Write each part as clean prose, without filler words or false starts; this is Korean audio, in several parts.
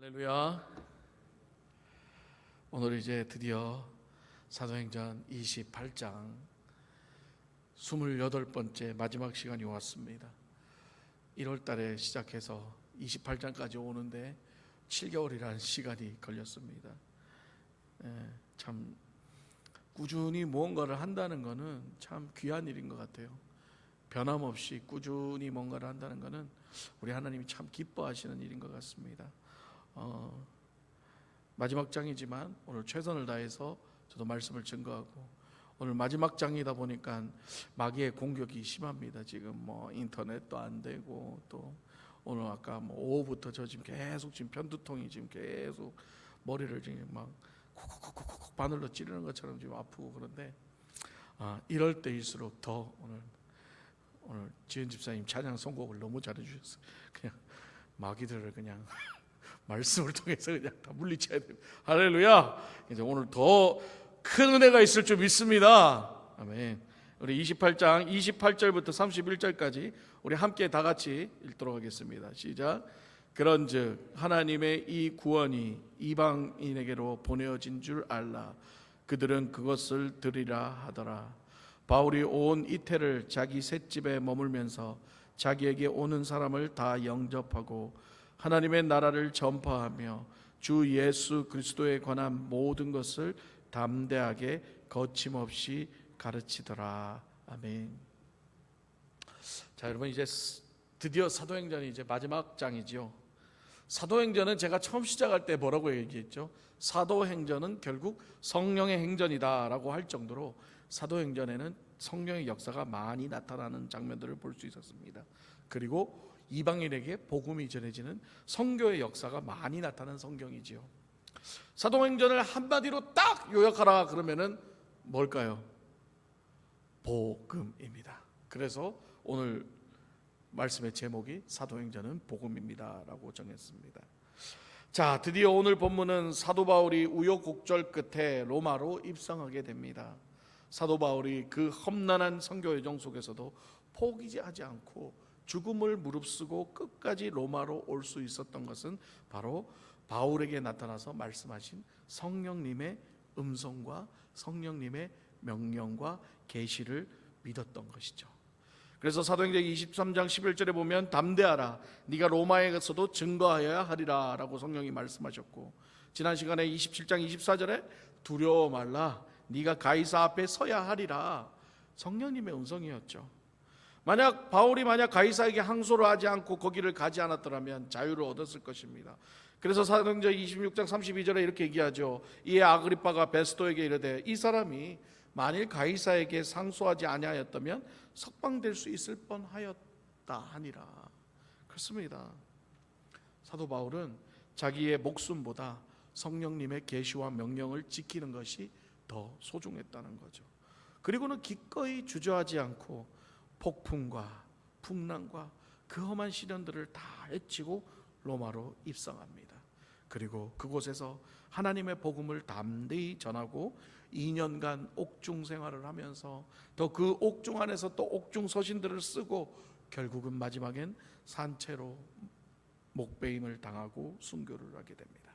할렐루야. 오늘 이제 드디어 사도행전 28장 28번째 마지막 시간이 왔습니다. 1월 달에 시작해서 28장까지 오는데 7개월이라는 시간이 걸렸습니다. 참 꾸준히 무언가를 한다는 것은 참 귀한 일인 것 같아요. 변함없이 꾸준히 뭔가를 한다는 것은 우리 하나님이 참 기뻐하시는 일인 것 같습니다. 마지막 장이지만 오늘 최선을 다해서 저도 말씀을 증거하고, 오늘 마지막 장이다 보니까 마귀의 공격이 심합니다. 지금 인터넷도 안 되고, 또 오늘 아까 오후부터 저 지금 계속 편두통이 지금 계속 머리를 지금 막 콕콕콕콕 바늘로 찌르는 것처럼 지금 아프고, 그런데 이럴 때일수록 더 오늘 지은 집사님 찬양 선곡을 너무 잘해 주셨어요. 그냥 마귀들을 그냥 말씀을 통해서 그냥 다 물리쳐야 됩니다. 할렐루야. 이제 오늘 더 큰 은혜가 있을 줄 믿습니다. 아멘. 우리 28장 28절부터 31절까지 우리 함께 다 같이 읽도록 하겠습니다. 시작. 그런즉 하나님의 이 구원이 이방인에게로 보내어진 줄 알라. 그들은 그것을 들으리라 하더라. 바울이 온 이태를 자기 셋집에 머물면서 자기에게 오는 사람을 다 영접하고 하나님의 나라를 전파하며 주 예수 그리스도에 관한 모든 것을 담대하게 거침없이 가르치더라. 아멘. 자, 여러분, 이제 드디어 사도행전이 이제 마지막 장이지요. 사도행전은 제가 처음 시작할 때 뭐라고 얘기했죠? 사도행전은 결국 성령의 행전이다라고 할 정도로 사도행전에는 성령의 역사가 많이 나타나는 장면들을 볼 수 있었습니다. 그리고 이방인에게 복음이 전해지는 선교의 역사가 많이 나타난 성경이지요. 사도행전을 한마디로 딱 요약하라 그러면은 뭘까요? 복음입니다. 그래서 오늘 말씀의 제목이 사도행전은 복음입니다 라고 정했습니다. 자, 드디어 오늘 본문은 사도 바울이 우여곡절 끝에 로마로 입성하게 됩니다. 사도 바울이 그 험난한 선교 여정 속에서도 포기하지 않고 죽음을 무릅쓰고 끝까지 로마로 올 수 있었던 것은 바로 바울에게 나타나서 말씀하신 성령님의 음성과 성령님의 명령과 계시를 믿었던 것이죠. 그래서 사도행전 23장 11절에 보면 담대하라, 네가 로마에 가서도 증거하여야 하리라 라고 성령이 말씀하셨고, 지난 시간에 27장 24절에 두려워 말라, 네가 가이사 앞에 서야 하리라, 성령님의 음성이었죠. 바울이 가이사에게 항소를 하지 않고 거기를 가지 않았더라면 자유를 얻었을 것입니다. 그래서 사도행전 26장 32절에 이렇게 얘기하죠. 이에 아그리빠가 베스도에게 이르되 이 사람이 만일 가이사에게 상소하지 아니하였다면 석방될 수 있을 뻔하였다 하니라. 그렇습니다. 사도 바울은 자기의 목숨보다 성령님의 계시와 명령을 지키는 것이 더 소중했다는 거죠. 그리고는 기꺼이 주저하지 않고 폭풍과 풍랑과 그 험한 시련들을 다 헤치고 로마로 입성합니다. 그리고 그곳에서 하나님의 복음을 담대히 전하고 2년간 옥중 생활을 하면서 또 그 옥중 안에서 또 옥중 서신들을 쓰고 결국은 마지막엔 산채로 목베임을 당하고 순교를 하게 됩니다.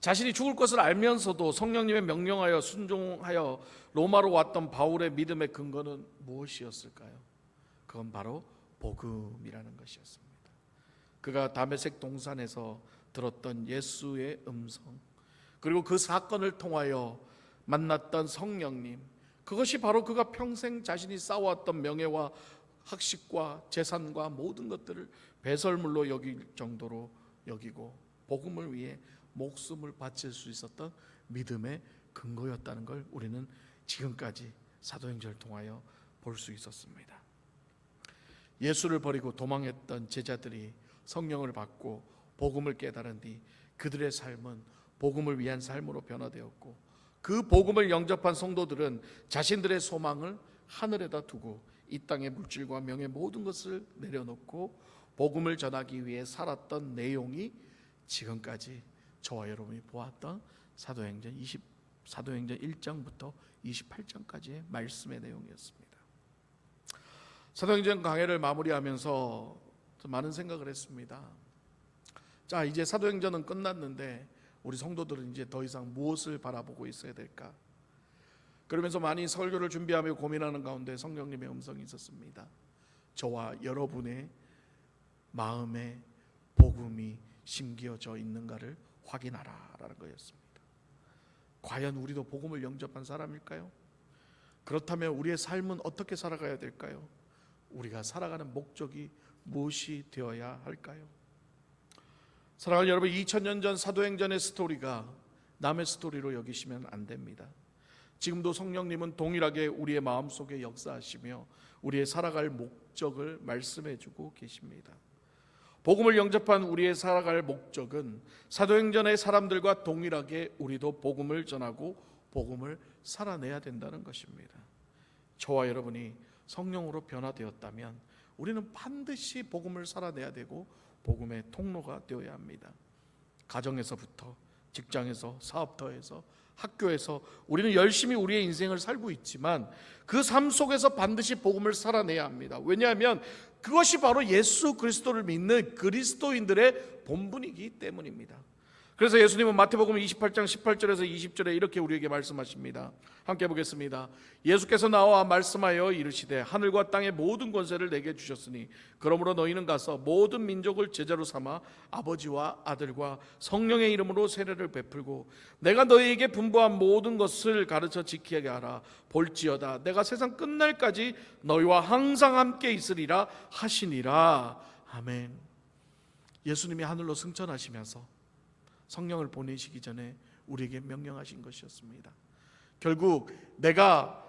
자신이 죽을 것을 알면서도 성령님의 명령하여 순종하여 로마로 왔던 바울의 믿음의 근거는 무엇이었을까요? 그건 바로 복음이라는 것이었습니다. 그가 다메섹 동산에서 들었던 예수의 음성, 그리고 그 사건을 통하여 만났던 성령님, 그것이 바로 그가 평생 자신이 쌓아왔던 명예와 학식과 재산과 모든 것들을 배설물로 여길 정도로 여기고 복음을 위해 목숨을 바칠 수 있었던 믿음의 근거였다는 걸 우리는 지금까지 사도행전을 통하여 볼 수 있었습니다. 예수를 버리고 도망했던 제자들이 성령을 받고 복음을 깨달은 뒤 그들의 삶은 복음을 위한 삶으로 변화되었고, 그 복음을 영접한 성도들은 자신들의 소망을 하늘에다 두고 이 땅의 물질과 명예 모든 것을 내려놓고 복음을 전하기 위해 살았던 내용이 지금까지 저와 여러분이 보았던 사도행전 1장부터 28장까지의 말씀의 내용이었습니다. 사도행전 강해를 마무리하면서 많은 생각을 했습니다. 자, 이제 사도행전은 끝났는데 우리 성도들은 이제 더 이상 무엇을 바라보고 있어야 될까? 그러면서 많이 설교를 준비하며 고민하는 가운데 성령님의 음성이 있었습니다. 저와 여러분의 마음에 복음이 심겨져 있는가를 확인하라 라는 거였습니다. 과연 우리도 복음을 영접한 사람일까요? 그렇다면 우리의 삶은 어떻게 살아가야 될까요? 우리가 살아가는 목적이 무엇이 되어야 할까요? 사랑하는 여러분, 2000년 전 사도행전의 스토리가 남의 스토리로 여기시면 안 됩니다. 지금도 성령님은 동일하게 우리의 마음속에 역사하시며 우리의 살아갈 목적을 말씀해 주고 계십니다. 복음을 영접한 우리의 살아갈 목적은 사도행전의 사람들과 동일하게 우리도 복음을 전하고 복음을 살아내야 된다는 것입니다. 저와 여러분이 성령으로 변화되었다면 우리는 반드시 복음을 살아내야 되고 복음의 통로가 되어야 합니다. 가정에서부터, 직장에서, 사업터에서, 학교에서 우리는 열심히 우리의 인생을 살고 있지만 그 삶 속에서 반드시 복음을 살아내야 합니다. 왜냐하면 그것이 바로 예수 그리스도를 믿는 그리스도인들의 본분이기 때문입니다. 그래서 예수님은 마태복음 28장 18절에서 20절에 이렇게 우리에게 말씀하십니다. 함께 보겠습니다. 예수께서 나와 말씀하여 이르시되 하늘과 땅의 모든 권세를 내게 주셨으니 그러므로 너희는 가서 모든 민족을 제자로 삼아 아버지와 아들과 성령의 이름으로 세례를 베풀고 내가 너희에게 분부한 모든 것을 가르쳐 지키게 하라. 볼지어다 내가 세상 끝날까지 너희와 항상 함께 있으리라 하시니라. 아멘. 예수님이 하늘로 승천하시면서 성령을 보내시기 전에 우리에게 명령하신 것이었습니다. 결국 내가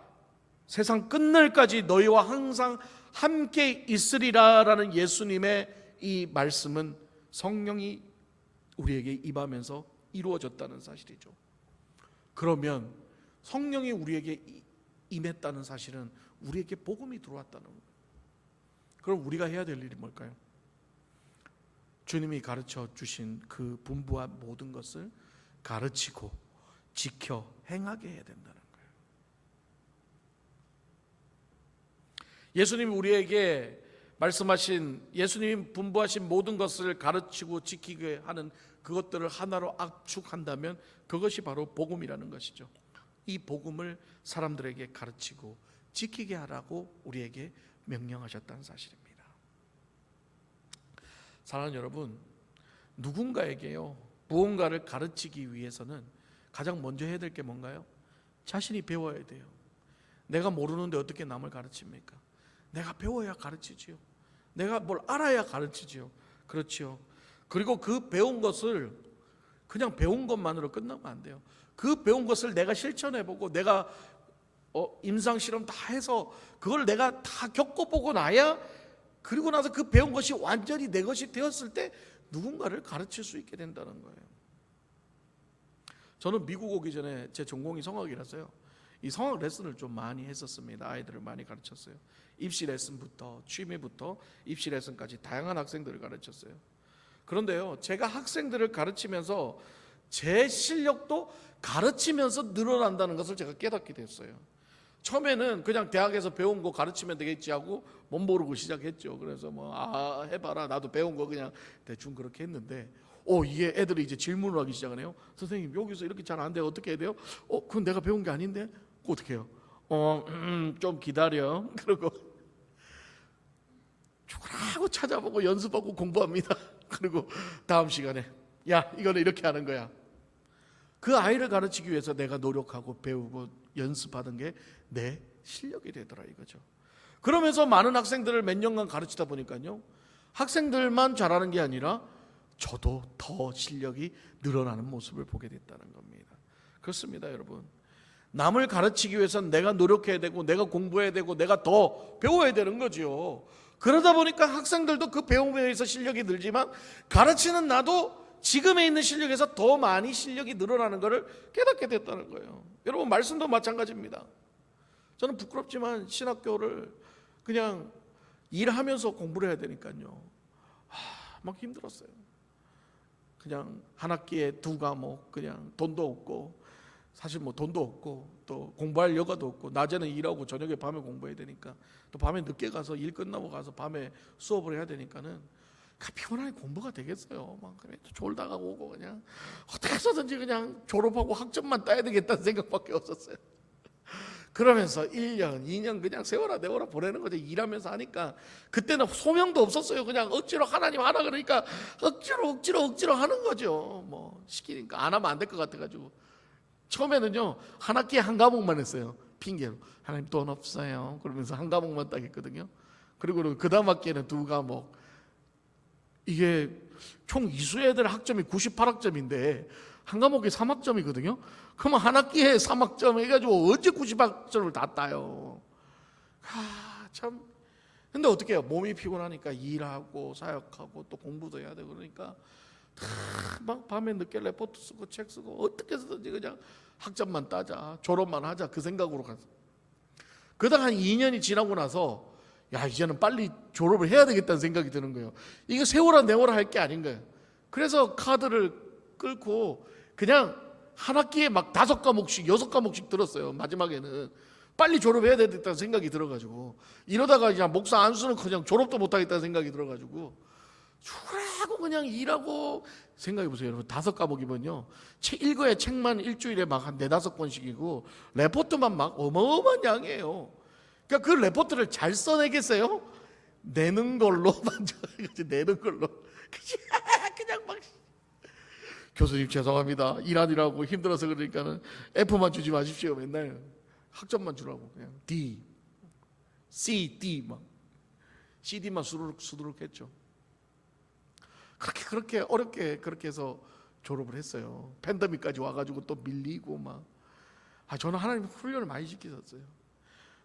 세상 끝날까지 너희와 항상 함께 있으리라 라는 예수님의 이 말씀은 성령이 우리에게 임하면서 이루어졌다는 사실이죠. 그러면 성령이 우리에게 임했다는 사실은 우리에게 복음이 들어왔다는 거예요. 그럼 우리가 해야 될 일이 뭘까요? 주님이 가르쳐 주신 그 분부한 모든 것을 가르치고 지켜 행하게 해야 된다는 거예요. 예수님이 우리에게 말씀하신, 예수님이 분부하신 모든 것을 가르치고 지키게 하는 그것들을 하나로 압축한다면 그것이 바로 복음이라는 것이죠. 이 복음을 사람들에게 가르치고 지키게 하라고 우리에게 명령하셨다는 사실입니다. 사랑하는 여러분, 누군가에게요 무언가를 가르치기 위해서는 가장 먼저 해야 될 게 뭔가요? 자신이 배워야 돼요. 내가 모르는데 어떻게 남을 가르칩니까? 내가 배워야 가르치지요. 내가 뭘 알아야 가르치지요. 그렇지요. 그리고 그 배운 것을 그냥 배운 것만으로 끝나면 안 돼요. 그 배운 것을 내가 실천해보고 내가 임상실험 다 해서 그걸 내가 다 겪어보고 나야, 그리고 나서 그 배운 것이 완전히 내 것이 되었을 때 누군가를 가르칠 수 있게 된다는 거예요. 저는 미국 오기 전에 제 전공이 성악이라서요, 이 성악 레슨을 좀 많이 했었습니다. 아이들을 많이 가르쳤어요. 입시 레슨부터 취미부터 입시 레슨까지 다양한 학생들을 가르쳤어요. 그런데요, 제가 학생들을 가르치면서 제 실력도 가르치면서 늘어난다는 것을 제가 깨닫게 됐어요. 처음에는 그냥 대학에서 배운 거 가르치면 되겠지 하고 못 모르고 시작했죠. 그래서 해봐라, 나도 배운 거 그냥 대충 그렇게 했는데 이게 애들이 이제 질문을 하기 시작하네요. 선생님, 여기서 이렇게 잘 안 돼요. 어떻게 해야 돼요? 그건 내가 배운 게 아닌데 어떻게 해요? 좀 기다려. 그러고 죽으라고 찾아보고 연습하고 공부합니다. 그리고 다음 시간에 야, 이거는 이렇게 하는 거야. 그 아이를 가르치기 위해서 내가 노력하고 배우고 연습하던 게 내 실력이 되더라 이거죠. 그러면서 많은 학생들을 몇 년간 가르치다 보니까요, 학생들만 잘하는 게 아니라 저도 더 실력이 늘어나는 모습을 보게 됐다는 겁니다. 그렇습니다, 여러분. 남을 가르치기 위해서는 내가 노력해야 되고 내가 공부해야 되고 내가 더 배워야 되는 거죠. 그러다 보니까 학생들도 그 배움에 의해서 실력이 늘지만 가르치는 나도 지금에 있는 실력에서 더 많이 실력이 늘어나는 것을 깨닫게 됐다는 거예요. 여러분, 말씀도 마찬가지입니다. 저는 부끄럽지만 신학교를 그냥 일하면서 공부를 해야 되니까요, 막 힘들었어요. 그냥 한 학기에 2과목, 그냥 돈도 없고, 사실 돈도 없고 또 공부할 여가도 없고, 낮에는 일하고 저녁에 밤에 공부해야 되니까, 또 밤에 늦게 가서 일 끝나고 가서 밤에 수업을 해야 되니까는 피곤하게 공부가 되겠어요. 막 그래 졸다가 오고 그냥 어떻게 해서든지 그냥 졸업하고 학점만 따야 되겠다는 생각밖에 없었어요. 그러면서 1년, 2년 그냥 세월아 내월아 보내는 거죠. 일하면서 하니까 그때는 소명도 없었어요. 그냥 억지로 하나님 하라 그러니까 억지로 하는 거죠. 뭐 시키니까 안 하면 안 될 것 같아가지고 처음에는요 한 학기에 한 과목만 했어요. 핑계로 하나님 돈 없어요. 그러면서 한 과목만 따겠거든요. 그리고 그 다음 학기에는 두 과목. 이게 총 이수 애들 학점이 98학점인데 한 과목에 3학점이거든요. 그러면 한 학기에 3학점 해가지고 언제 90학점을 다 따요. 참. 근데 어떻게 해요? 몸이 피곤하니까 일하고 사역하고 또 공부도 해야 되고 그러니까 막 밤에 늦게 레포트 쓰고 책 쓰고 어떻게 해서든지 그냥 학점만 따자, 졸업만 하자 그 생각으로 갔어요. 그러다가 한 2년이 지나고 나서 야 이제는 빨리 졸업을 해야 되겠다는 생각이 드는 거예요. 이거 세월아 내월아 할 게 아닌 거예요. 그래서 카드를 끌고 그냥 한 학기에 막 5과목씩 6과목씩 들었어요. 마지막에는 빨리 졸업해야 되겠다는 생각이 들어가지고 이러다가 이제 목사 안수는 그냥 졸업도 못하겠다는 생각이 들어가지고 주라고 그냥 일하고 생각해보세요. 여러분 5과목이면요 책 읽어야 책만 일주일에 막 한 4-5권씩이고 레포트만 막 어마어마한 양이에요. 그러니까 그 레포트를 잘 써내겠어요? 내는 걸로만 내는 걸로 그냥 막 교수님 죄송합니다. 일하느라고 힘들어서 그러니까는 F만 주지 마십시오. 맨날 학점만 주라고 그냥 D, C, D 막 CD만 수두룩 했죠. 그렇게 어렵게 그렇게 해서 졸업을 했어요. 팬데믹까지 와가지고 또 밀리고 막. 저는 하나님 훈련을 많이 시키셨어요.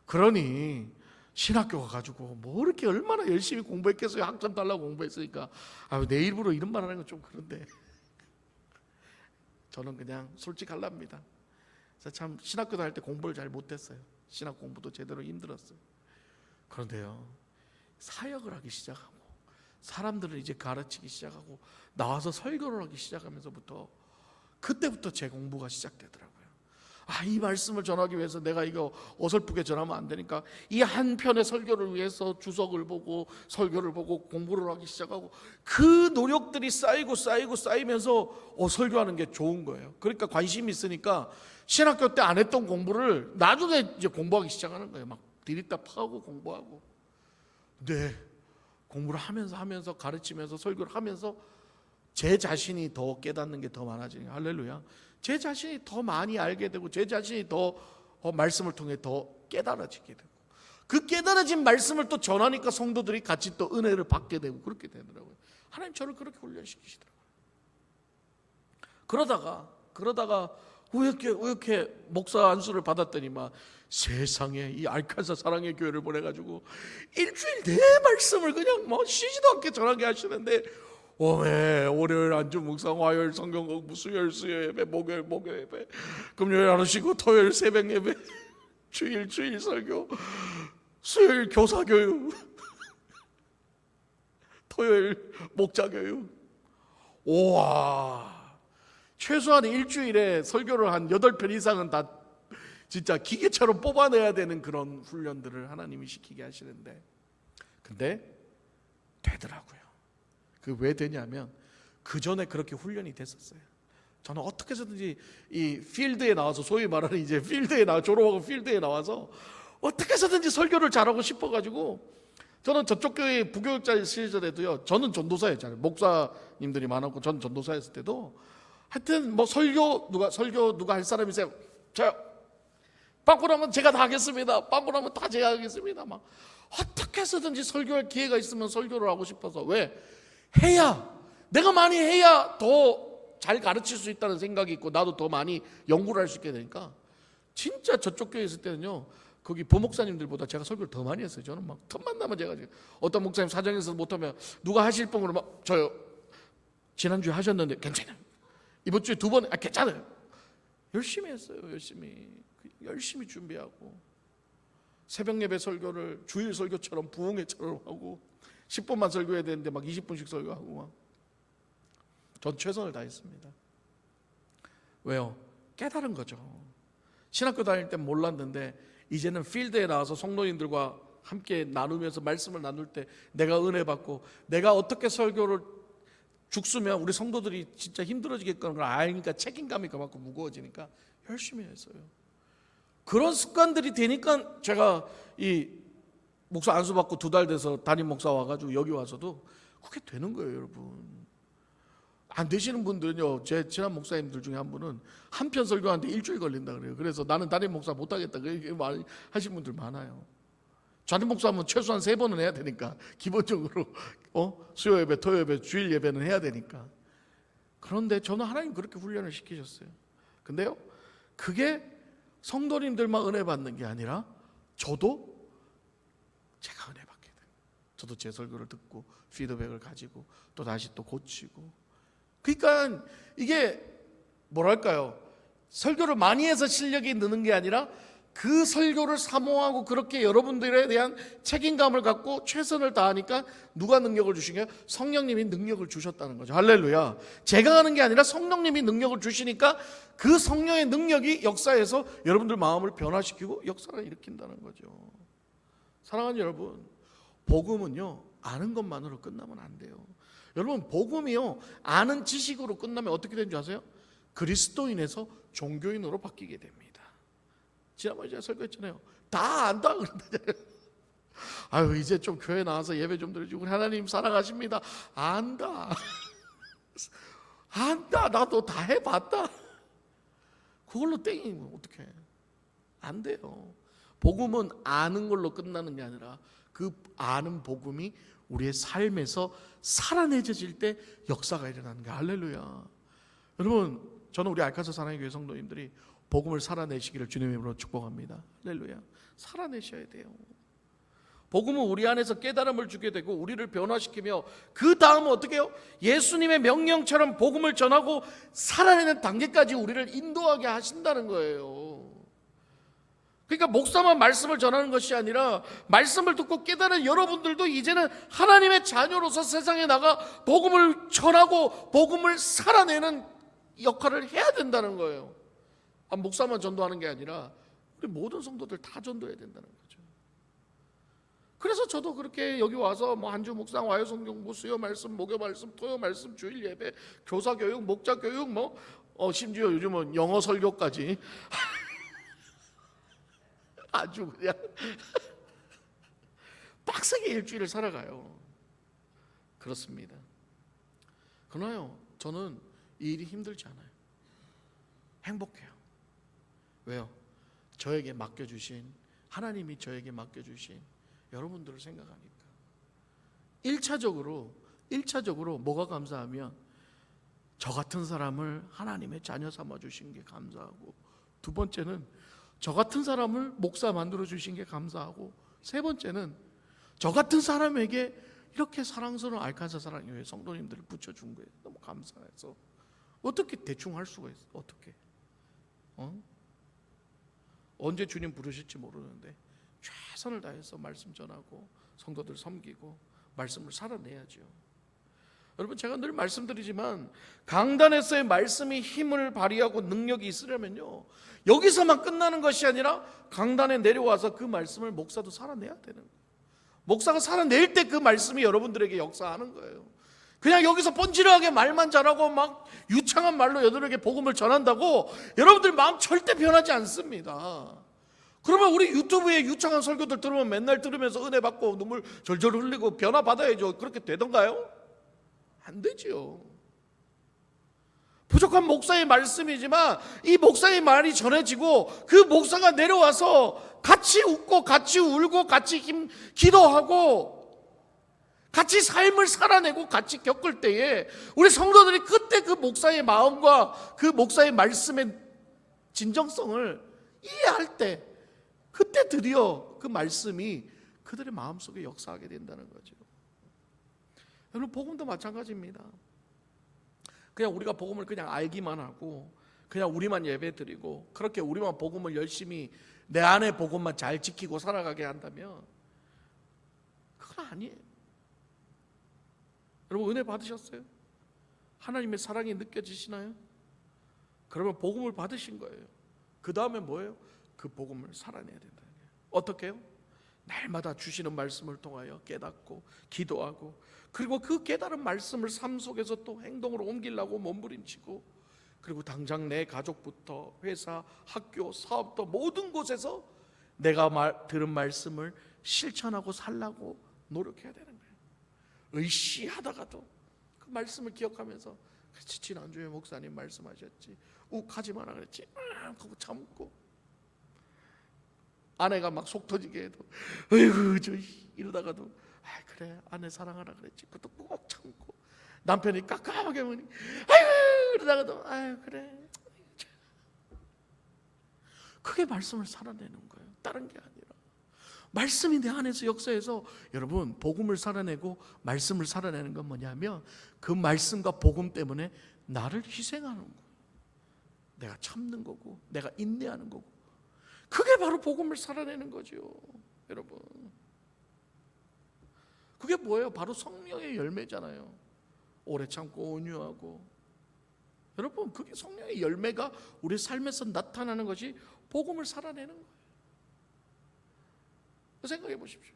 그러니 신학교 가가지고 뭐 이렇게 얼마나 열심히 공부했겠어요. 학점 달라고 공부했으니까. 내 입으로 이런 말 하는 건 좀 그런데 저는 그냥 솔직할랍니다. 그래서 참 신학교 다닐 때 공부를 잘 못했어요. 신학 공부도 제대로 힘들었어요. 그런데요 사역을 하기 시작하고 사람들을 이제 가르치기 시작하고 나와서 설교를 하기 시작하면서부터 그때부터 제 공부가 시작되더라고요. 이 말씀을 전하기 위해서 내가 이거 어설프게 전하면 안 되니까 이 한 편의 설교를 위해서 주석을 보고 설교를 보고 공부를 하기 시작하고 그 노력들이 쌓이면서 설교하는 게 좋은 거예요. 그러니까 관심이 있으니까 신학교 때 안 했던 공부를 나중에 이제 공부하기 시작하는 거예요. 막 디립다 파고 공부하고. 네, 공부를 하면서 가르치면서 설교를 하면서 제 자신이 더 깨닫는 게 더 많아지는 할렐루야. 제 자신이 더 많이 알게 되고 제 자신이 더 말씀을 통해 더 깨달아지게 되고 그 깨달아진 말씀을 또 전하니까 성도들이 같이 또 은혜를 받게 되고 그렇게 되더라고요. 하나님 저를 그렇게 훈련시키시더라고요. 그러다가 왜 이렇게 목사 안수를 받았더니만 세상에 이 알칸사 사랑의 교회를 보내가지고 일주일 내 말씀을 그냥 뭐 쉬지도 않게 전하게 하시는데 월요일 안주 묵상, 화요일 성경 공부, 수요일 예배, 목요일 예배, 금요일 안으시고 토요일 새벽 예배, 주일 설교, 수요일 교사 교육, 토요일 목자 교육. 우와, 최소한 일주일에 설교를 한 8편 이상은 다 진짜 기계처럼 뽑아내야 되는 그런 훈련들을 하나님이 시키게 하시는데 근데 되더라고요. 왜 되냐면 그 전에 그렇게 훈련이 됐었어요. 저는 어떻게 해서든지 이 필드에 나와서 소위 말하는 이제 필드에 졸업하고 필드에 나와서 어떻게 해서든지 설교를 잘하고 싶어가지고 저는 저쪽 교회 부교육자 시절에도요. 저는 전도사였잖아요. 목사님들이 많았고 전 전도사였을 때도 하여튼 뭐 설교 누가 할 사람 있어요. 저요. 빵꾸나면 제가 다 하겠습니다. 빵꾸나면 다 제가 하겠습니다. 막 어떻게 해서든지 설교할 기회가 있으면 설교를 하고 싶어서 내가 많이 해야 더 잘 가르칠 수 있다는 생각이 있고 나도 더 많이 연구를 할 수 있게 되니까 진짜 저쪽 교회에 있을 때는요 거기 부목사님들보다 제가 설교를 더 많이 했어요. 저는 막 틈만 나면 제가 어떤 목사님 사정에서 못하면 누가 하실 분으로 막 저요 지난주에 하셨는데 괜찮아요. 이번 주에 2번 괜찮아요. 열심히 했어요. 열심히 준비하고 새벽 예배 설교를 주일 설교처럼 부흥회처럼 하고 10분만 설교해야 되는데 막 20분씩 설교하고 막 전 최선을 다했습니다. 왜요? 깨달은 거죠. 신학교 다닐 땐 몰랐는데 이제는 필드에 나와서 성도님들과 함께 나누면서 말씀을 나눌 때 내가 은혜 받고 내가 어떻게 설교를 죽쓰면 우리 성도들이 진짜 힘들어지겠다는 걸 아니까 책임감이 그만큼 무거워지니까 열심히 했어요. 그런 습관들이 되니까 제가 이 목사 안수 받고 2달 돼서 담임 목사 와가지고 여기 와서도 그게 되는 거예요, 여러분. 안 되시는 분들은요, 제 친한 목사님들 중에 한 분은 한 편 설교하는데 일주일 걸린다 그래요. 그래서 나는 담임 목사 못하겠다 그렇게 말하시는 분들 많아요. 담임 목사하면 최소한 3번은 해야 되니까 기본적으로 수요 예배, 토요 예배, 주일 예배는 해야 되니까. 그런데 저는 하나님 그렇게 훈련을 시키셨어요. 근데요, 그게 성도님들만 은혜 받는 게 아니라 저도 제가 은혜 받게 돼요. 저도 제 설교를 듣고 피드백을 가지고 또 다시 또 고치고. 그러니까 이게 뭐랄까요, 설교를 많이 해서 실력이 느는 게 아니라 그 설교를 사모하고 그렇게 여러분들에 대한 책임감을 갖고 최선을 다하니까 누가 능력을 주신 거예요? 성령님이 능력을 주셨다는 거죠. 할렐루야. 제가 하는 게 아니라 성령님이 능력을 주시니까 그 성령의 능력이 역사에서 여러분들 마음을 변화시키고 역사를 일으킨다는 거죠. 사랑하는 여러분, 복음은요, 아는 것만으로 끝나면 안 돼요. 여러분, 복음이요, 아는 지식으로 끝나면 어떻게 되는 줄 아세요? 그리스도인에서 종교인으로 바뀌게 됩니다. 지난번에 제가 설교했잖아요. 다 안다 그런다잖아요. 아유, 이제 좀 교회 나와서 예배 좀 드리고 하나님 사랑하십니다. 안다. 안다. 나도 다 해봤다. 그걸로 땡이면 어떡해. 안 돼요. 복음은 아는 걸로 끝나는 게 아니라 그 아는 복음이 우리의 삶에서 살아내져질 때 역사가 일어나는 거야. 할렐루야. 여러분, 저는 우리 알카사 사랑의 교회 성도님들이 복음을 살아내시기를 주님의 이름으로 축복합니다. 할렐루야. 살아내셔야 돼요. 복음은 우리 안에서 깨달음을 주게 되고 우리를 변화시키며 그 다음은 어떻게 해요? 예수님의 명령처럼 복음을 전하고 살아내는 단계까지 우리를 인도하게 하신다는 거예요. 그러니까 목사만 말씀을 전하는 것이 아니라 말씀을 듣고 깨달은 여러분들도 이제는 하나님의 자녀로서 세상에 나가 복음을 전하고 복음을 살아내는 역할을 해야 된다는 거예요. 목사만 전도하는 게 아니라 우리 모든 성도들 다 전도해야 된다는 거죠. 그래서 저도 그렇게 여기 와서 뭐 한 주 묵상, 와요 성경, 뭐 수요 말씀, 목요 말씀, 토요 말씀, 주일 예배, 교사 교육, 목자 교육, 심지어 요즘은 영어 설교까지 아주 그냥 빡세게 일주일을 살아가요. 그렇습니다. 그러나요, 저는 이 일이 힘들지 않아요. 행복해요. 왜요? 저에게 맡겨주신, 하나님이 저에게 맡겨주신 여러분들을 생각하니까. 1차적으로 뭐가 감사하면 저 같은 사람을 하나님의 자녀 삼아주신 게 감사하고, 2번째는 저 같은 사람을 목사 만들어주신 게 감사하고, 3번째는 저 같은 사람에게 이렇게 사랑스러운 알칸사 사랑교회 성도님들을 붙여준 거예요. 너무 감사해서. 어떻게 대충 할 수가 있어? 어떻게? 언제 주님 부르실지 모르는데 최선을 다해서 말씀 전하고 성도들 섬기고 말씀을 살아내야죠. 여러분, 제가 늘 말씀드리지만 강단에서의 말씀이 힘을 발휘하고 능력이 있으려면요, 여기서만 끝나는 것이 아니라 강단에 내려와서 그 말씀을 목사도 살아내야 되는 거예요. 목사가 살아낼 때 그 말씀이 여러분들에게 역사하는 거예요. 그냥 여기서 뻔질하게 말만 잘하고 막 유창한 말로 여러분에게 복음을 전한다고 여러분들 마음 절대 변하지 않습니다. 그러면 우리 유튜브에 유창한 설교들 들으면 맨날 들으면서 은혜 받고 눈물 절절 흘리고 변화 받아야죠. 그렇게 되던가요? 안 되지요. 부족한 목사의 말씀이지만 이 목사의 말이 전해지고 그 목사가 내려와서 같이 웃고 같이 울고 같이 기도하고 같이 삶을 살아내고 같이 겪을 때에 우리 성도들이 그때 그 목사의 마음과 그 목사의 말씀의 진정성을 이해할 때, 그때 드디어 그 말씀이 그들의 마음속에 역사하게 된다는 거죠. 여러분, 복음도 마찬가지입니다. 그냥 우리가 복음을 그냥 알기만 하고 그냥 우리만 예배 드리고 그렇게 우리만 복음을 열심히 내 안에 복음만 잘 지키고 살아가게 한다면 그건 아니에요. 여러분, 은혜 받으셨어요? 하나님의 사랑이 느껴지시나요? 그러면 복음을 받으신 거예요. 그 다음에 뭐예요? 그 복음을 살아내야 된다는 거예요. 어떻게 해요? 날마다 주시는 말씀을 통하여 깨닫고 기도하고, 그리고 그 깨달은 말씀을 삶 속에서 또 행동으로 옮기려고 몸부림치고, 그리고 당장 내 가족부터 회사, 학교, 사업도 모든 곳에서 내가 들은 말씀을 실천하고 살라고 노력해야 되는 거예요. 의시하다가도 그 말씀을 기억하면서, 그렇지, 지난주에 목사님 말씀하셨지, 욱하지 마라 그랬지, 하고 참고, 아내가 막 속 터지게 해도 어이구 저 이러다가도 그래 아내 사랑하라 그랬지, 그것도 꼭 참고, 남편이 깝깝하게 하면 아이고 이러다가도 그래. 그게 말씀을 살아내는 거예요. 다른 게 아니라 말씀이 내 안에서 역사해서, 여러분 복음을 살아내고 말씀을 살아내는 건 뭐냐면 그 말씀과 복음 때문에 나를 희생하는 거예요. 내가 참는 거고 내가 인내하는 거고, 그게 바로 복음을 살아내는 거죠. 여러분 그게 뭐예요? 바로 성령의 열매잖아요. 오래 참고 온유하고. 여러분 그게 성령의 열매가 우리 삶에서 나타나는 것이 복음을 살아내는 거예요. 생각해 보십시오.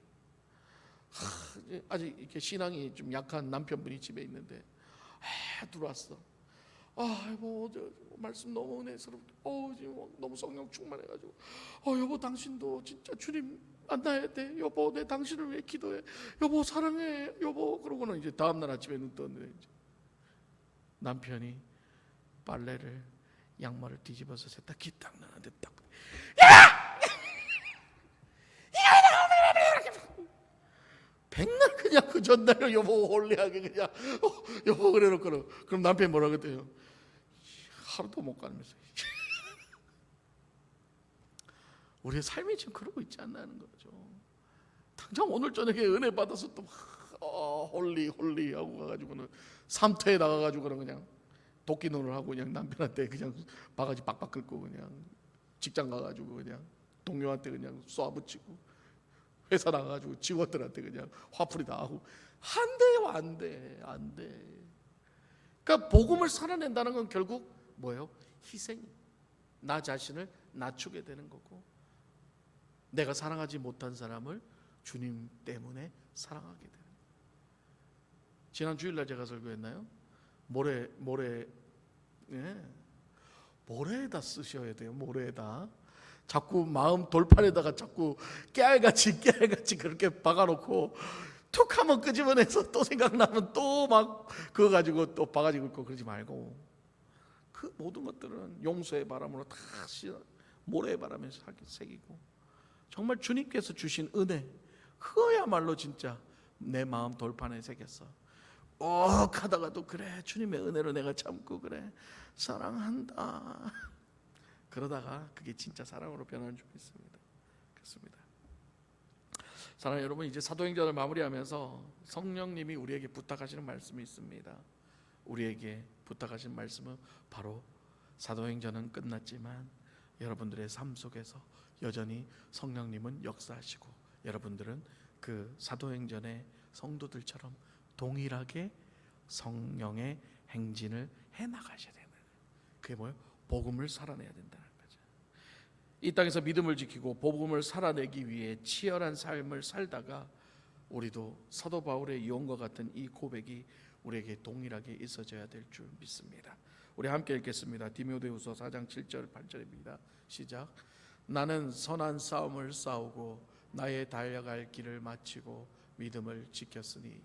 아직 이렇게 신앙이 좀 약한 남편분이 집에 있는데 들어왔어. 여보 말씀 너무 은혜스럽고, 지금 너무 성령 충만해가지고, 여보 당신도 진짜 주님 만나야 돼. 여보 내 당신을 위해 기도해. 여보 사랑해. 여보. 그러고는 이제 다음날 아침에 눈 떴는데 이제 남편이 빨래를 양말을 뒤집어서 세탁기 딱 나는데 딱, 백날 그냥 그 전날 여보 홀리하게 그냥 여보 그래놓고는, 그럼 남편이 뭐라 그랬대요? 하루도 못 가면서. 우리의 삶이 지금 그러고 있지 않나는 거죠. 당장 오늘 저녁에 은혜 받아서 또 홀리 하고 가가지고는 삼터에 나가가지고는 그냥 도끼 눈을 하고 그냥 남편한테 그냥 바가지 빡빡 긁고, 그냥 직장 가가지고 그냥 동료한테 그냥 쏴붙이고, 회사 나가가지고 직원들한테 그냥 화풀이 다 하고. 안 돼. 그러니까 복음을 살아낸다는 건 결국 뭐예요? 희생. 나 자신을 낮추게 되는 거고, 내가 사랑하지 못한 사람을 주님 때문에 사랑하게 되는 거예요. 지난 주일날 제가 설교했나요? 모래에다 쓰셔야 돼요. 모래에다. 자꾸 마음 돌판에다가 자꾸 깨알같이 그렇게 박아놓고 툭 하면 끄집어내서 또 생각나면 또 막 그거 가지고 또 바가지 긁고 그러지 말고, 그 모든 것들은 용서의 바람으로 다 모래의 바람에 새기고, 정말 주님께서 주신 은혜, 그거야말로 진짜 내 마음 돌판에 새겼어. 하다가도 그래 주님의 은혜로 내가 참고, 그래 사랑한다. 그러다가 그게 진짜 사랑으로 변하는 줄 믿습니다. 그렇습니다. 사랑하는 여러분, 이제 사도행전을 마무리하면서 성령님이 우리에게 부탁하시는 말씀이 있습니다. 우리에게 부탁하신 말씀은 바로 사도행전은 끝났지만 여러분들의 삶 속에서 여전히 성령님은 역사하시고, 여러분들은 그 사도행전의 성도들처럼 동일하게 성령의 행진을 해나가셔야 되는, 그게 뭐예요? 복음을 살아내야 된다는 거죠. 이 땅에서 믿음을 지키고 복음을 살아내기 위해 치열한 삶을 살다가 우리도 사도 바울의 유언과 같은 이 고백이 우리에게 동일하게 있어져야 될 줄 믿습니다. 우리 함께 읽겠습니다. 디모데후서 4장 7절 8절입니다. 시작. 나는 선한 싸움을 싸우고 나의 달려갈 길을 마치고 믿음을 지켰으니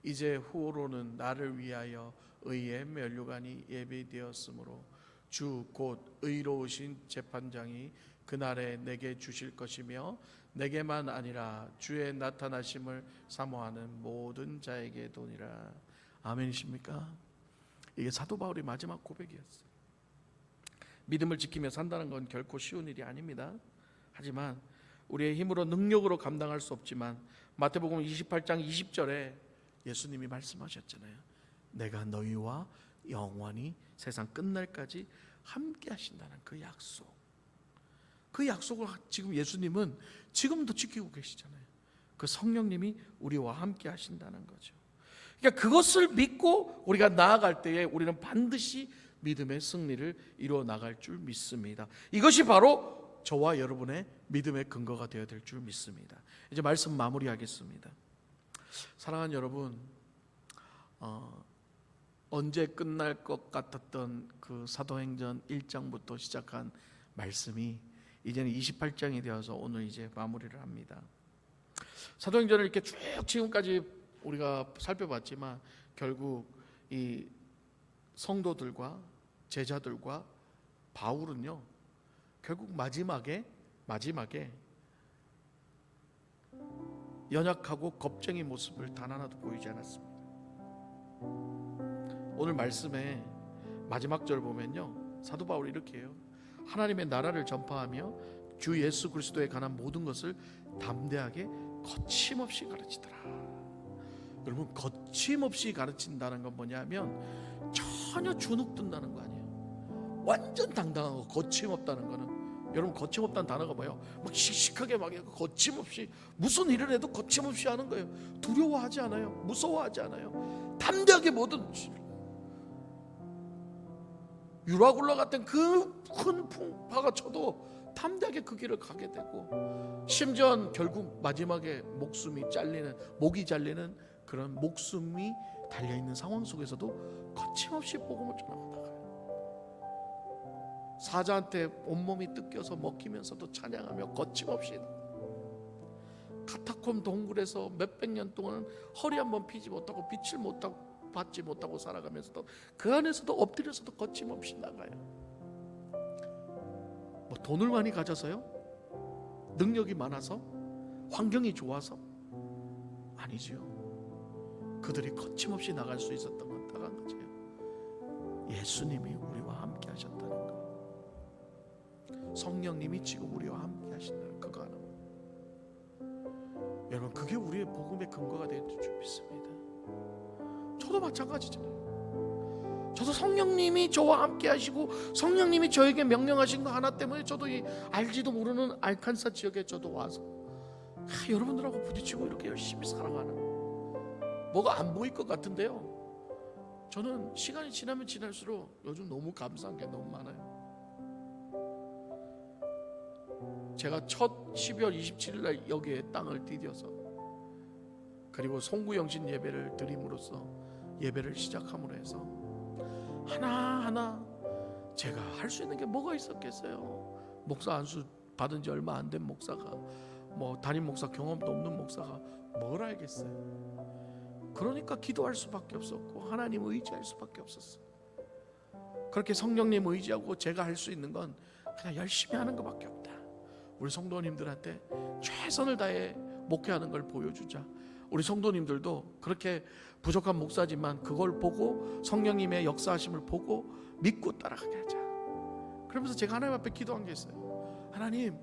이제 후로는 나를 위하여 의의 면류관이 예비되었으므로 주 곧 의로우신 재판장이 그날에 내게 주실 것이며 내게만 아니라 주의 나타나심을 사모하는 모든 자에게 도니라. 아멘이십니까? 이게 사도 바울의 마지막 고백이었어요. 믿음을 지키며 산다는 건 결코 쉬운 일이 아닙니다. 하지만 우리의 힘으로 능력으로 감당할 수 없지만 마태복음 28장 20절에 예수님이 말씀하셨잖아요. 내가 너희와 영원히 세상 끝날까지 함께 하신다는 그 약속. 그 약속을 지금 예수님은 지금도 지키고 계시잖아요. 그 성령님이 우리와 함께 하신다는 거죠. 그러니까 그것을 믿고 우리가 나아갈 때에 우리는 반드시 믿음의 승리를 이루어 나갈 줄 믿습니다. 이것이 바로 저와 여러분의 믿음의 근거가 되어야 될 줄 믿습니다. 이제 말씀 마무리하겠습니다. 사랑하는 여러분, 언제 끝날 것 같았던 그 사도행전 1장부터 시작한 말씀이 이제는 28장이 되어서 오늘 이제 마무리를 합니다. 사도행전을 이렇게 쭉 지금까지 우리가 살펴봤지만 결국 이 성도들과 제자들과 바울은요, 결국 마지막에 연약하고 겁쟁이 모습을 단 하나도 보이지 않았습니다. 오늘 말씀의 마지막 절 보면요, 사도 바울이 이렇게 해요. 하나님의 나라를 전파하며 주 예수 그리스도에 관한 모든 것을 담대하게 거침없이 가르치더라. 여러분, 거침없이 가르친다는 건 뭐냐면 전혀 주눅든다는 거 아니에요. 완전 당당하고 거침없다는 거는, 여러분 거침없다는 단어가 뭐예요? 막 씩씩하게 막 거침없이 무슨 일을 해도 거침없이 하는 거예요. 두려워하지 않아요. 무서워하지 않아요. 담대하게 뭐든, 유라굴라 같은 그 큰 풍파가 쳐도 담대하게 그 길을 가게 되고, 심지어 결국 마지막에 목이 잘리는 그런 목숨이 달려있는 상황 속에서도 거침없이 복음을 전하다가요. 사자한테 온몸이 뜯겨서 먹히면서도 찬양하며 거침없이, 카타콤 동굴에서 몇백 년 동안 허리 한번 피지 못하고 빛을 받지 못하고 살아가면서도 그 안에서도 엎드려서도 거침없이 나가요. 뭐 돈을 많이 가져서요? 능력이 많아서? 환경이 좋아서? 아니지요. 그들이 거침없이 나갈 수 있었던 건 딱 한 가지예요. 예수님이 우리와 함께 하셨다는 거. 성령님이 지금 우리와 함께 하신다는 그거 하나. 여러분, 그게 우리의 복음의 근거가 될 줄 믿습니다. 저도 마찬가지잖아요. 저도 성령님이 저와 함께 하시고 성령님이 저에게 명령하신 거 하나 때문에 저도 이 알지도 모르는 알칸사 지역에 저도 와서 여러분들하고 부딪히고 이렇게 열심히 살아가는, 뭐가 안 보일 것 같은데요, 저는 시간이 지나면 지날수록 요즘 너무 감사한 게 너무 많아요. 제가 첫 12월 27일 날 여기에 땅을 디뎌서, 그리고 송구영신 예배를 드림으로써 예배를 시작함으로 해서 하나하나 제가 할 수 있는 게 뭐가 있었겠어요. 목사 안수 받은 지 얼마 안 된 목사가, 뭐 담임 목사 경험도 없는 목사가 뭘 알겠어요. 그러니까 기도할 수밖에 없었고 하나님 의지할 수밖에 없었어요. 그렇게 성령님 의지하고 제가 할 수 있는 건 그냥 열심히 하는 것밖에 없다. 우리 성도님들한테 최선을 다해 목회하는 걸 보여주자. 우리 성도님들도 그렇게 부족한 목사지만 그걸 보고 성령님의 역사하심을 보고 믿고 따라가게 하자. 그러면서 제가 하나님 앞에 기도한 게 있어요. 하나님,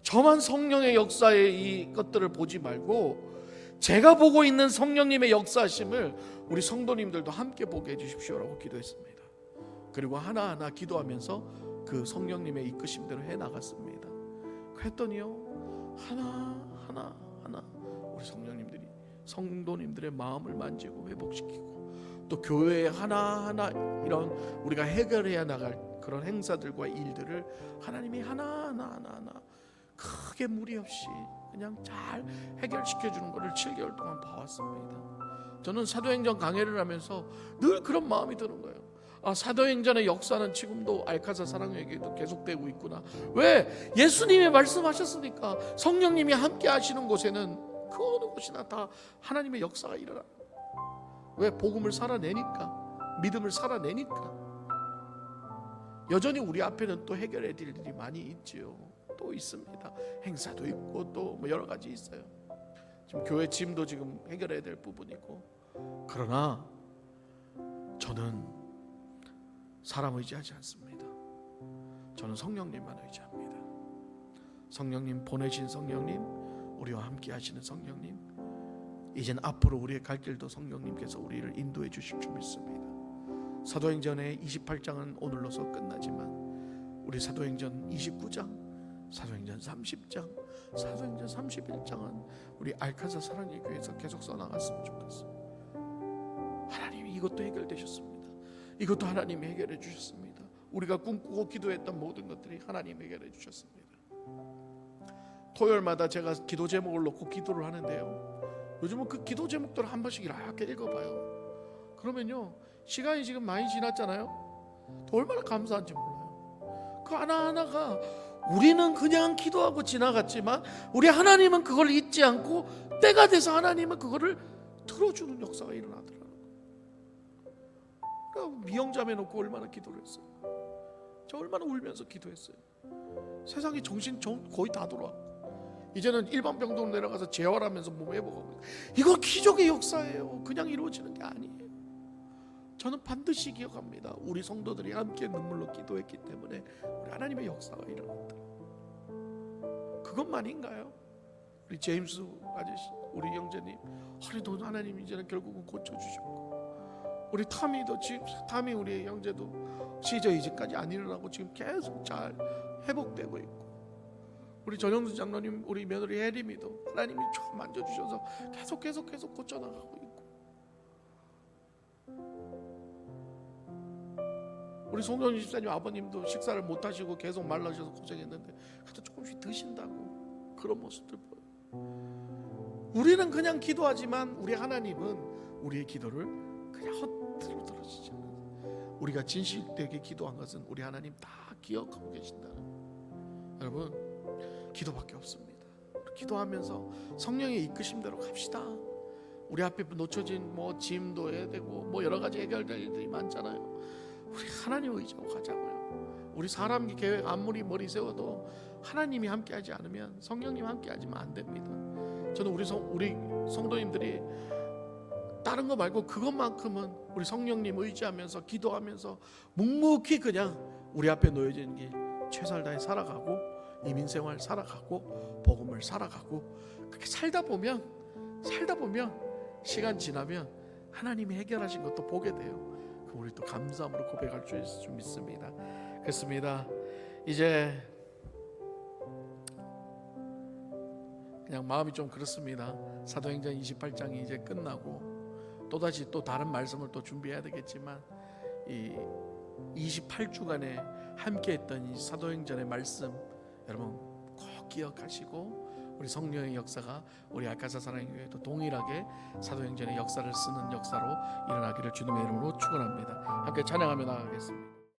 저만 성령의 역사의 이 것들을 보지 말고 제가 보고 있는 성령님의 역사하심을 우리 성도님들도 함께 보게 해주십시오라고 기도했습니다. 그리고 하나하나 기도하면서 그 성령님의 이끄심대로 해나갔습니다. 그랬더니요, 하나하나 우리 성도님들의 마음을 만지고 회복시키고, 또 교회에 하나하나 이런 우리가 해결해야 나갈 그런 행사들과 일들을 하나님이 하나하나 크게 무리 없이 그냥 잘 해결시켜주는 것을 7개월 동안 봐왔습니다. 저는 사도행전 강해를 하면서 늘 그런 마음이 드는 거예요. 사도행전의 역사는 지금도 알카사 사랑회에게도 계속되고 있구나. 왜? 예수님이 말씀하셨으니까 성령님이 함께 하시는 곳에는 그 어느 곳이나 다 하나님의 역사가 일어나. 왜? 복음을 살아내니까, 믿음을 살아내니까. 여전히 우리 앞에는 또 해결해야 될 일이 많이 있지요. 또 있습니다. 행사도 있고 또 뭐 여러 가지 있어요. 지금 교회 짐도 지금 해결해야 될 부분이 있고. 그러나 저는 사람 의지하지 않습니다. 저는 성령님만 의지합니다. 성령님, 보내신 성령님, 우리와 함께 하시는 성령님, 이젠 앞으로 우리의 갈 길도 성령님께서 우리를 인도해 주실 줄 믿습니다. 사도행전의 28장은 오늘로서 끝나지만 우리 사도행전 29장, 사도행전 30장, 사도행전 31장은 우리 알카사 사랑의 교회에서 계속 써나갔으면 좋겠어요. 하나님이 이것도 해결되셨습니다. 이것도 하나님이 해결해 주셨습니다. 우리가 꿈꾸고 기도했던 모든 것들이 하나님이 해결해 주셨습니다. 토요일마다 제가 기도 제목을 놓고 기도를 하는데요, 요즘은 그 기도 제목들을 한 번씩 이렇게 읽어봐요. 그러면요, 시간이 지금 많이 지났잖아요. 또 얼마나 감사한지 몰라요. 그 하나하나가 우리는 그냥 기도하고 지나갔지만 우리 하나님은 그걸 잊지 않고 때가 돼서 하나님은 그거를 들어주는 역사가 일어나더라고요. 미영자매 놓고 얼마나 기도를 했어요. 저 얼마나 울면서 기도했어요. 세상이 정신 거의 다 돌아왔고 이제는 일반 병동으로 내려가서 재활하면서 몸 회복하고, 이거 기적의 역사예요. 그냥 이루어지는 게 아니에요. 저는 반드시 기억합니다. 우리 성도들이 함께 눈물로 기도했기 때문에 우리 하나님의 역사가 일어났다. 그것만인가요? 우리 제임스 아저씨, 우리 형제님, 허리도 하나님 이제는 결국은 고쳐주셨고, 우리 타미도 지금, 타미 우리 형제도 시저 이제까지 안 일어나고 지금 계속 잘 회복되고 있고, 우리 전영수 장로님, 우리 며느리 혜림이도 하나님이 좀 만져주셔서 계속 고쳐나가고 있고, 우리 송정희 집사님 아버님도 식사를 못 하시고 계속 말라셔서 고생했는데 그래도 조금씩 드신다고, 그런 모습들 보여요. 우리는 그냥 기도하지만 우리 하나님은 우리의 기도를 그냥 헛되로 들어주지 않아요. 우리가 진실되게 기도한 것은 우리 하나님 다 기억하고 계신다는, 여러분 기도밖에 없습니다. 기도하면서 성령의 이끄심대로 갑시다. 우리 앞에 놓쳐진 짐도 해야 되고 여러 가지 해결될 일들이 많잖아요. 우리 하나님 의지하고 가자고요. 우리 사람 계획 아무리 머리 세워도 하나님이 함께하지 않으면, 성령님 함께하지면 안 됩니다. 저는 우리 성도님들이 다른 거 말고 그것만큼은 우리 성령님 의지하면서 기도하면서 묵묵히 그냥 우리 앞에 놓여진 길 최선을 다해 살아가고, 이민생활 살아가고, 복음을 살아가고, 그렇게 살다 보면 시간 지나면 하나님이 해결하신 것도 보게 돼요. 그럼 우리 또 감사함으로 고백할 줄 믿습니다. 그렇습니다. 이제 그냥 마음이 좀 그렇습니다. 사도행전 28장이 이제 끝나고 또다시 또 다른 말씀을 또 준비해야 되겠지만, 이 28주간에 함께했던 이 사도행전의 말씀 여러분 꼭 기억하시고, 우리 성령의 역사가 우리 알카사 사랑교회도 동일하게 사도행전의 역사를 쓰는 역사로 일어나기를 주님의 이름으로 축원합니다. 함께 찬양하며 나가겠습니다.